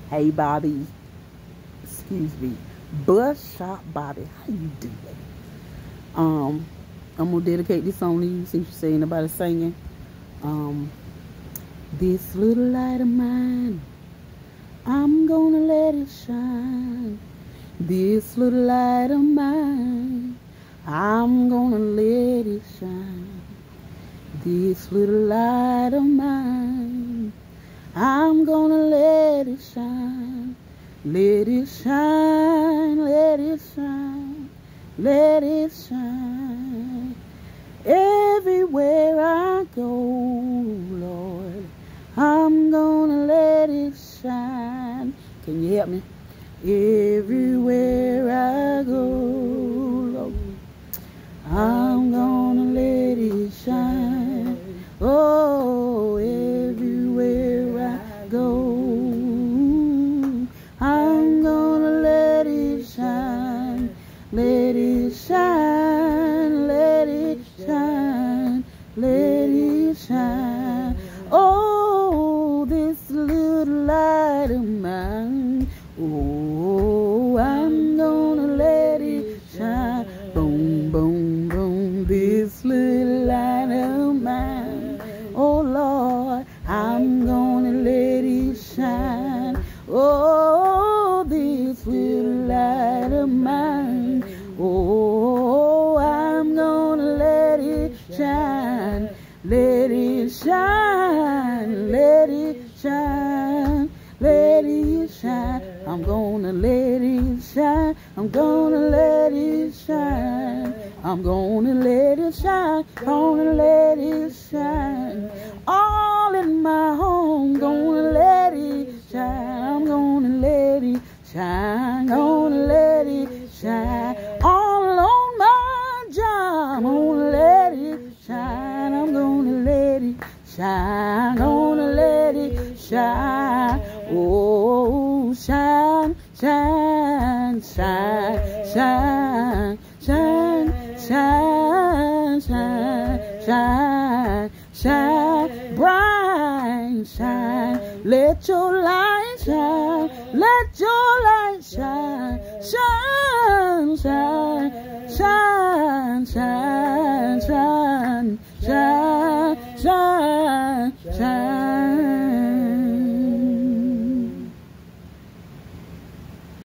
Hey, Bobby. Excuse me. Bus Shop Bobby. How you doing? I'm gonna dedicate this song to you since you say nobody singing. This little light of mine, I'm gonna let it shine. This little light of mine, I'm gonna let it shine. This little light of mine, I'm gonna let it shine. Let it shine, let it shine, let it shine. Everywhere I go, Lord, I'm gonna let it shine. Can you help me? Everywhere I go, Lord, I'm gonna let it shine. Oh, everywhere I go, I'm gonna let it shine. Let it shine, let it shine, let it shine. Oh, this little light of mine, oh, I'm gonna let it shine. Boom, boom, boom, this little light of mine, oh Lord, I'm gonna let it shine. Oh, this little light of mine, oh, I'm gonna let it shine. Let it shine, let it shine, let it shine. I'm gonna let it shine. I'm gonna let it shine. I'm gonna let it shine. Gonna let it shine. All in my home, gonna let it shine. I'm gonna let it shine. Gonna let it shine. All on my job, I'm gonna let it shine. I'm gonna let it shine. Gonna let it shine. Oh, shine, shine, shine, shine, shine, shine, shine, shine, shine, bright shine. Let your light shine. Let your light shine. Shine, shine, shine, shine, shine, shine, shine, shine.